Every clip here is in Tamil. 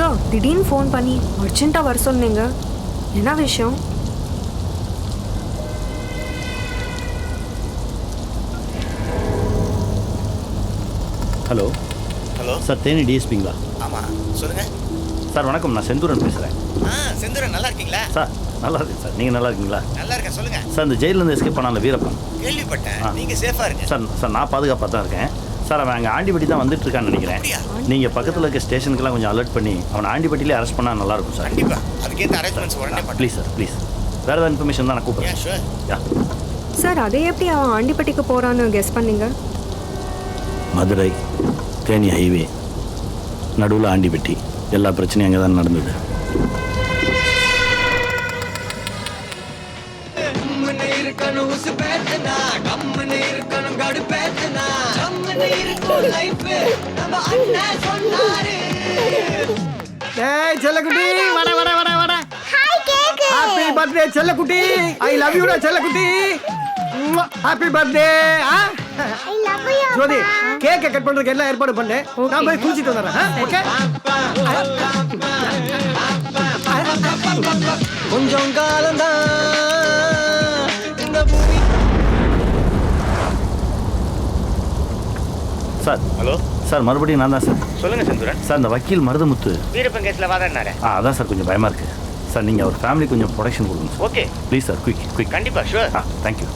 சார் திடீர்னு ஃபோன் பண்ணி அர்ஜென்ட்டாக வர சொன்னீங்க, என்ன விஷயம்? ஹலோ ஹலோ சார், தேனி டிஎஸ்பிங்களா? ஆமாம் சொல்லுங்கள் சார் வணக்கம், நான் செந்தூரன் பேசுகிறேன். செந்தூரன் நல்லா இருக்கீங்களா? சார் நல்லா இருக்கேன் சார், நீங்கள் நல்லா இருக்கீங்களா? நல்லா இருக்கேன், சொல்லுங்கள் சார். இந்த ஜெயிலேருந்து எஸ்கேப் பண்ணால வீரப்பன் கேள்விப்பட்டேன். நீங்கள் சேஃபாக இருங்க சார். நான் பாதுகாப்பாக தான் இருக்கேன் சார். அவன் அங்கே ஆண்டிப்பட்டி தான் வந்துட்டுருக்கான்னு நினைக்கிறேன். நீங்கள் பக்கத்தில் இருக்க ஸ்டேஷனுக்கெல்லாம் கொஞ்சம் அலர்ட் பண்ணி அவனை ஆண்டிப்பட்டிலே அரெஸ்ட் பண்ணால் நல்லாயிருக்கும் சார். கண்டிப்பாக அதுக்கேற்ற அரேஞ்ச்மெண்ட்ஸ் உடனே ப்ளீஸ் சார், ப்ளீஸ். வேறு ஏதாவது இன்ஃபர்மேஷன் தான் நான் கூப்பிட்றேன். ஷூர். யா சார் அதே எப்படி அவன் ஆண்டிப்பட்டிக்கு போகிறான்னு கெஸ் பண்ணீங்க? மதுரை தேனி ஹைவே நடுவில் ஆண்டிப்பட்டி, எல்லா பிரச்சனையும் அங்கே தான் நடந்தது. செல்லக்குட்டி வட வட வட வட. ஹாப்பி பர்த்டே செல்லக்குட்டி. ஐ லவ் யூ செல்லக்குட்டி. Happy birthday. ஜோதி கேக்க கட் பண்றதுக்கு எல்லாம் ஏற்பாடு பண்ணு. நான் போய் குளிச்சிட்டு வந்துறேன். ஓகே. கொஞ்சம் காலம் தான் இந்த பூமி. சார் ஹலோ சார், மறுபடியும் நான் தான் சார். சொல்லுங்கள் செந்தூரன். சார், இந்த வக்கீல் மருதமுத்து வீரப்பன் கேஸில் வாதாடினாரு. அதான் சார் கொஞ்சம் பயமாக இருக்குது சார். நீங்கள் அவர் ஃபேமிலி கொஞ்சம் ப்ரொடெக்ஷன் கொடுங்க sir. Okay please sir, quick. கண்டிப்பாக ஷூர். தேங்க்யூ.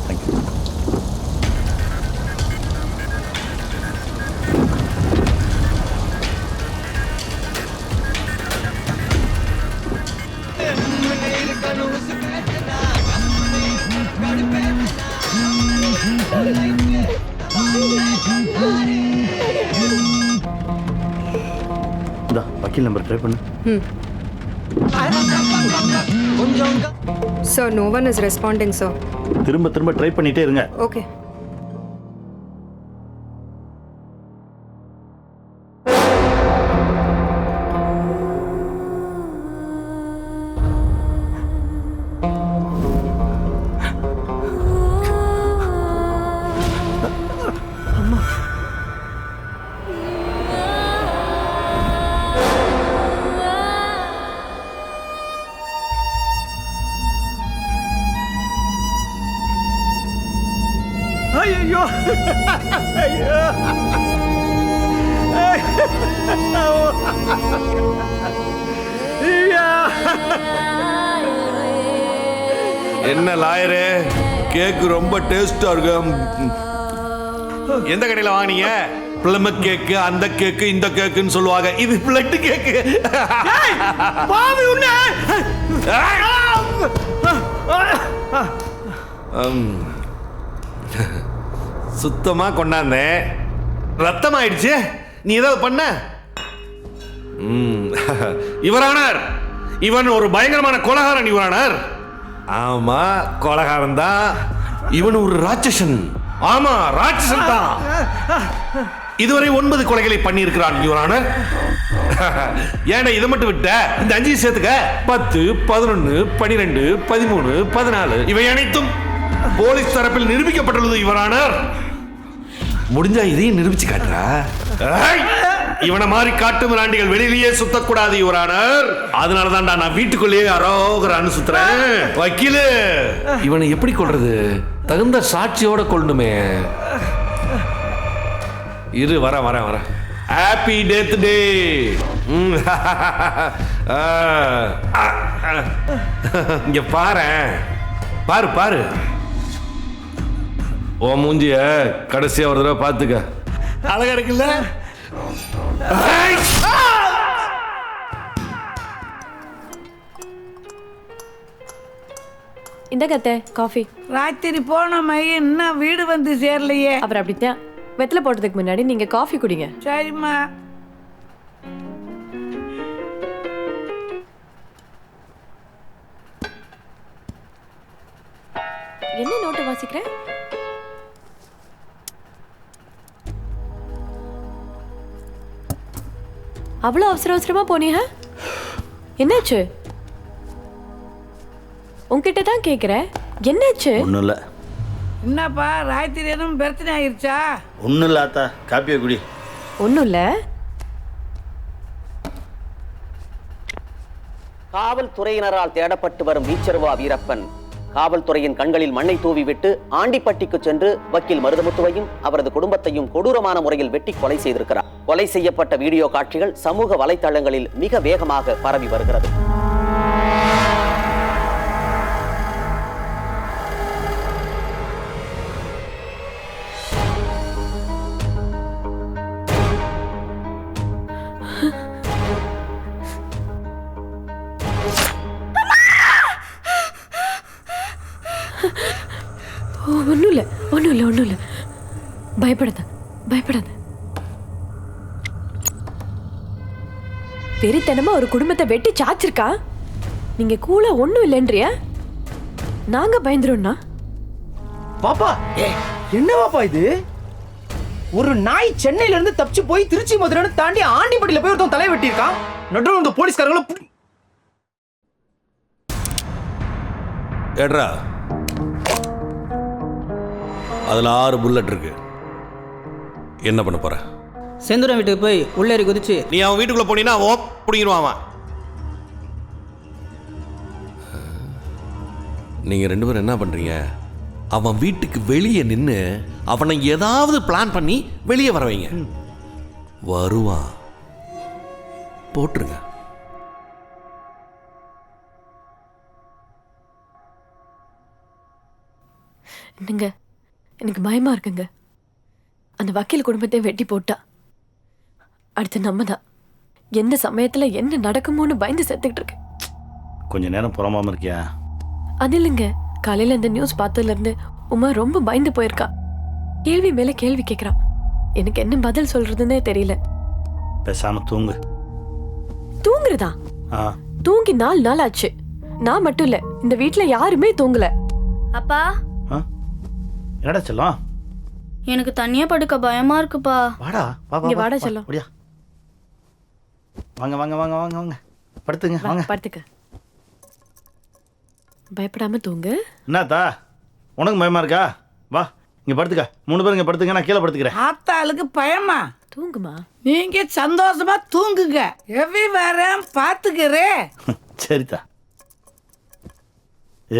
வக்கீல் நம்பர் ட்ரை பண்ணு. Sir no one is responding sir. திரும்ப ட்ரை பண்ணிட்டே இருங்க. ஓகே. ஐயோ ஐயோ என்ன லாயரு, கேக்கு ரொம்ப டேஸ்டா இருக்கு. எந்த கடையில் வாங்கினீங்க? பிளம் கேக்கு, அந்த கேக்கு, இந்த கேக்குன்னு சொல்லுவாங்க. இது பிளட் கேக்கு. பாவி உன்ன. சுத்தமா கொண்டாந்தேன், ரத்தம் ஆயிடுச்சு. நீ ஏதாவது பண்ண? யுவரானர், இவன் ஒரு பயங்கரமான கொலகாரன் யுவரானர். ஆமா, கொலகாரன் தான். இவன் ஒரு ராட்சசன். ஆமா, ராட்சசன் தான். இதுவரை 9 கொலைகளை பண்ணி இருக்கிறான் யுவரானர். ஏன்னா இதை மட்டும் விட்ட இந்த 5 சேர்த்துக்க 10, 11, 12, 13, 14 இவை அனைத்தும் போலீஸ் தரப்பில் நிரூபிக்கப்பட்டுள்ளது யுவரானர். முடிஞ்சா இதையும் நிரூபிச்சு காட்டுறா. இவனை மாதிரி காட்டு மிராண்டிகள் வெளியிலேயே சுத்தக்கூடாது யுவரானர். அதனால தான்டா நான் வீட்டுக்குள்ளேயே அரோகரான்னு சுத்துறேன். வக்கீலு, இவனை எப்படி கொல்றது? தகுந்த சாட்சியோட கொள்ளணுமே. இரு, வர ஹாப்பி டெத் டே. இங்க பாரு ஓ மூஞ்சிய கடைசியா ஒரு தடவை பார்த்துக்க. அழகா இருக்குல்ல? இந்த கத்தை காஃபி. ராத்திரி போன மையம் இன்னும் வீடு வந்து சேரலையே. அப்புறம் அப்படித்தான் வெத்தலை போட்டதுக்கு முன்னாடி நீங்க காஃபி குடிங்க. சரிம்மா. என்ன நோட்டை வாசிக்கிறேன்? அவ்வளோ அவசரமா போனீங்க, என்னாச்சு? உங்ககிட்ட தான் கேட்குறேன், என்னாச்சு? ஒன்றும் இல்லை. என்னப்பா ராத்திரி எதுவும் பிரச்சனை ஆயிடுச்சா? ஒன்றும் இல்லை ஆத்தா, காப்பியை குடி. ஒன்றும் இல்லை. காவல்துறையினரால் தேடப்பட்டு வரும் வீச்சர்வா வீரப்பன் காவல்துறையின் கண்களில் மண்ணை தூவிவிட்டு ஆண்டிப்பட்டிக்கு சென்று வக்கீல் மருதமுத்துவையும் அவரது குடும்பத்தையும் கொடூரமான முறையில் வெட்டி கொலை செய்திருக்கிறார். கொலை செய்யப்பட்ட வீடியோ காட்சிகள் சமூக வலைதளங்களில் மிக வேகமாக பரவி வருகிறது. ஒன்றும் இல்லை பயப்படாத. பெரித்தனமா ஒரு குடும்பத்தை வெட்டி சாச்சிருக்கா. நீங்க கூலா ஒன்றும் இல்லைன்றியா? நாங்க பயந்துரும்னா பாப்பா என்ன பாப்பா இது? ஒரு நாய் சென்னையில இருந்து தப்பிச்சு போய் திருச்சி மதுரை தாண்டி ஆண்டிப்பட்டியில போய் ஒருத்தன் தலையை வெட்டியிருக்கான். நடுவில் இந்த போலீஸ்காரங்களும் ஏட்ரா அதில் 6 புல்லட் இருக்கு. என்ன பண்ண போற? செந்தூரம் வீட்டுக்கு போய் உள்ளேறி குதிச்சு நீ அவன் வீட்டுக்குள்ள போனீங்கன்னா அவன் பிடிங்கிடுவான். நீங்க 2 பேரும் என்ன பண்றீங்க? அவன் வீட்டுக்கு வெளியே நின்று அவனை ஏதாவது பிளான் பண்ணி வெளியே வர வைங்க. வருவான், போட்டுருங்க. என்னங்க, எனக்கு பயமா இருக்குங்க. அந்த வக்கீல் குடும்பத்தை வெட்டி போட்டா அடுத்து நம்ம தான். எந்த சமயத்துல என்ன நடக்குமோன்னு பயந்து செத்துக்கிட்டு இருக்கு. கொஞ்ச நேரம் புறமாம இருக்கியா? அது இல்லைங்க, காலையில இந்த நியூஸ் பார்த்ததுல இருந்து உமா ரொம்ப பயந்து போயிருக்கா. கேள்வி மேல கேள்வி கேட்கறா. எனக்கு என்ன பதில் சொல்றதுன்னே தெரியல. பேசாம தூங்கு. தூங்குறதா? தூங்கி 4 நாள் ஆச்சு. நான் மட்டும் இல்ல, இந்த வீட்டுல யாருமே தூங்கல. அப்பா, என்னடா செல்லம்? எனக்கு தனியா படுக்க பயமா இருக்குப்பா. வாடா இங்க வாடா செல்லம். வாங்க வாங்க வாங்க வாங்க வாங்க படுத்துங்க. வாங்க படுத்துக்க. பயப்படாம தூங்கு. என்னத்தா உனக்கு பயமா இருக்கா? வா இங்க படுத்துக்க. 3 பேரும் இங்க படுத்துங்க, நான் கீழே படுத்துக்கிறேன். ஆத்தாளுக்கு பயமா? தூங்குமா. நீங்க சந்தோஷமா தூங்குங்க, எவ்வி வரேன் பாத்துக்கிறேன். சரிதா.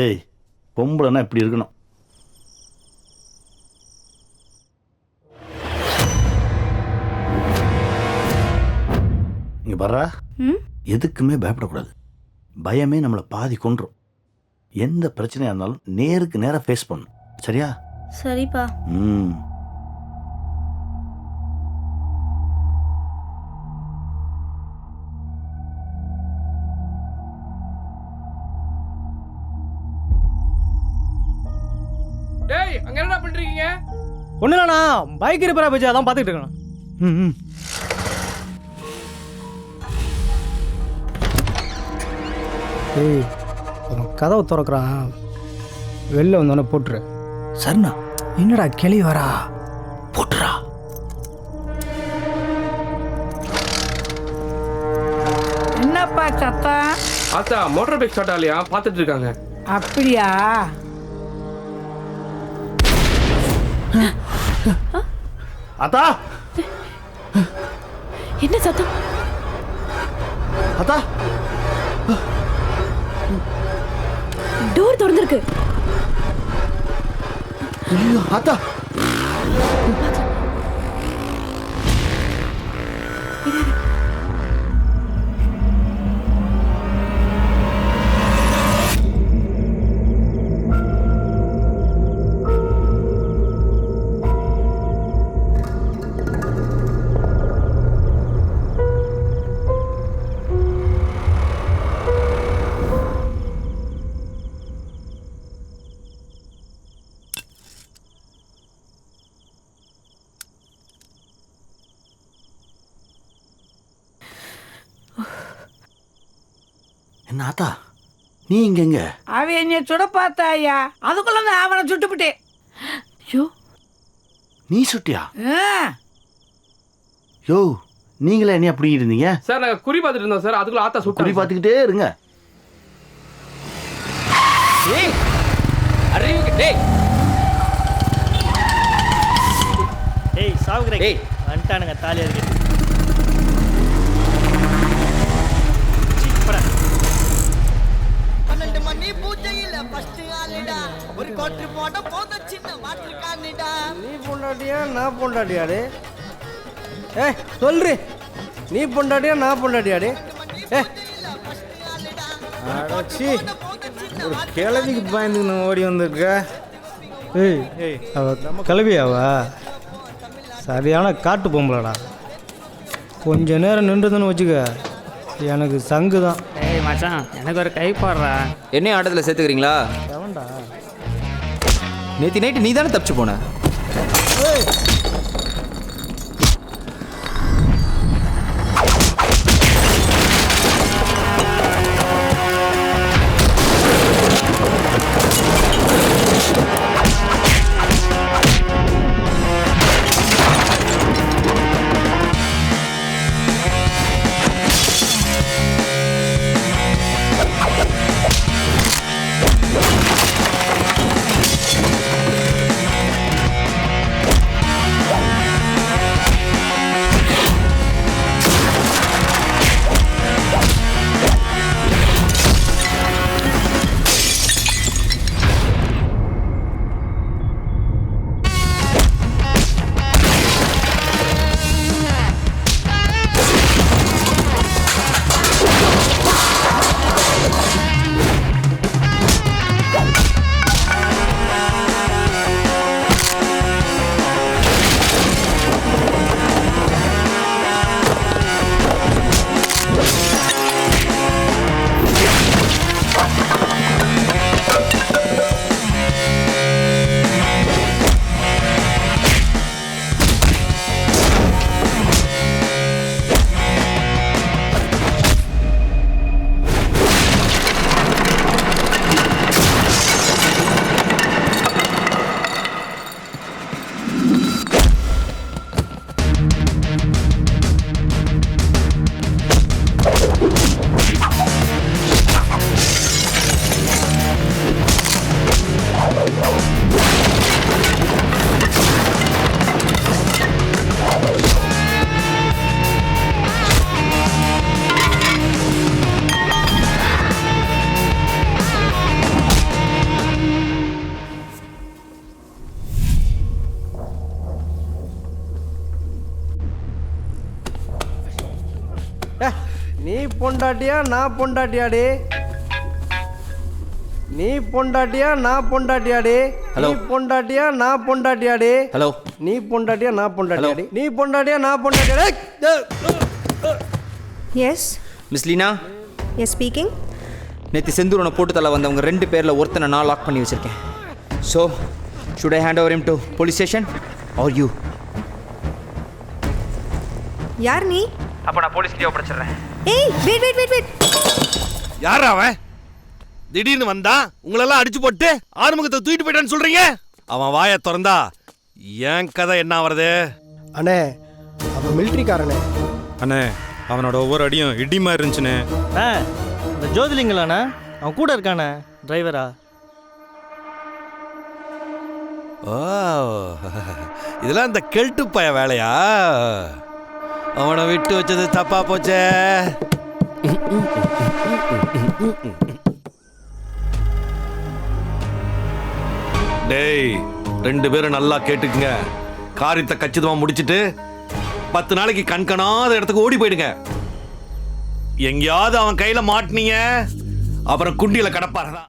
ஏய், பொம்பளைன்னா இப்படி இருக்கணும். இங்க வர்றா, எதுக்குமே பயப்படக்கூடாது. பயமே நம்மளை பாதி கொன்றும். எந்த பிரச்சனையா இருந்தாலும் நேருக்கு நேரா ஃபேஸ் பண்ணும். சரியா? சரிப்பா. டேய், அங்க என்னடா பண்றீங்க? ஒண்ணு இல்லண்ணா, பைக் ரிப்பேரா போச்சு, அதான் பாத்துக்கிட்டு இருக்கேன். ஏய், அவன் கதவை திறக்கிறான், வெளில வந்தோடனே போட்டுரு. சரிண்ணா. என்னடா கிளி வரா? போட்டுறா. என்னப்பா சத்தம்? ஆத்தா, மோட்டார் பைக் ஸ்டார்ட் ஆகலையா? பார்த்துட்டு இருக்காங்க. அப்படியா? அத்தா, என்ன சத்தம்? அத்தா, டோர் திறந்திருக்கு. ஐயோ அத்தா. என்ன ஆத்தா, நீ இங்க? அவன் என்னை சுட பார்த்தாயா, அதுக்குள்ள நான் அவனை சுட்டுப்பிட்டேன். ஐயோ, நீ சுட்டியா? யோ, நீங்களே என்ன அப்படி இருந்தீங்க? சார், நாங்கள் குறி பார்த்துட்டு இருந்தோம் சார், அதுக்குள்ள ஆத்தா சுட்டு. குறி பார்த்துக்கிட்டே இருங்க. ஏய் சாவுகிறே, வந்துட்டானுங்க தாலியா இருக்கு. 12 மணி பூஜையில ஃபர்ஸ்ட் ஆளுடா ஒரு கோட்டு போட போத சின்ன வாட்டர் கானுடா நீ பொண்டாட்டியா நான் பொண்டாட்டியாடே ஏய் சொல்றி நீ பொண்டாட்டியா நான் பொண்டாட்டியாடே அடச்சி ஒரு கிழவிக்கு பயந்து நான் ஓடி வந்திருக்க. ஏய் அவ கிளவியாவா? சரியான காட்டு பொம்பளடா. கொஞ்ச நேரம் நின்றுதுன்னு வச்சுக்க எனக்கு சங்கு தான். ஏய் மச்சான் எனக்கு ஒரு கை போடுறா. என்ன ஆட்டத்தில் சேர்த்துக்கிறீங்களா? எவன்டா? நேற்று நைட்டு நீ தானே தப்பிச்சு போன. நீ பொண்டாட்டியா நான் பொண்டாட்டியாடே? நீ பொண்டாட்டியா நான் பொண்டாட்டியாடே? ஹலோ. நீ பொண்டாட்டியா நான் பொண்டாட்டியாடே? ஹலோ. நீ பொண்டாட்டியா நான் பொண்டாட்டியாடே? நீ பொண்டாட்டியா நான் பொண்டாட்டியாடே? Yes miss Leena, yes speaking. நேற்று செந்தூரனை போட்டு தள்ள வந்தவங்க 2 பேரில் ஒருத்தனை நான் லாக் பண்ணி வச்சிருக்கேன். So should I hand over him to police station are you? யார் நீ? அப்போ நான் போலீஸ்கிட்டே ஒப்படைச்சிடுறேன். ஏய் வெயிட் வெயிட் வெயிட் வெயிட். யாரா அவன்? திடீர்னு வந்தா உங்களெல்லாம் அடிச்சு போட்டு ஆறுமுகத்தை தூக்கிட்டு போயிட்டான்னு சொல்றீங்க? அவன் வாயை திறந்தா என் கதை என்ன ஆவறது? அண்ணே அவன் மிலிட்ரிக்காரனே. அண்ணே அவனோட ஒவ்வொரு அடியும் இடி மாதிரி இருந்துச்சுண்ணே. இந்த ஜோதிலிங்களாண்ணா அவன் கூட இருக்கானே டிரைவரா. ஓ, இதெல்லாம் இந்த கெல்ட்டு பய வேலையா? அவனை விட்டு வச்சது தப்பா போச்சே. டேய் 2 பேரும் நல்லா கேட்டுக்குங்க. காரியத்தை கச்சிதமா முடிச்சிட்டு 10 நாளைக்கு கண்காணாத இடத்துக்கு ஓடி போயிடுங்க. எங்கேயாவது அவன் கையில மாட்டினீங்க அப்புறம் குண்டியில கடப்பாரா?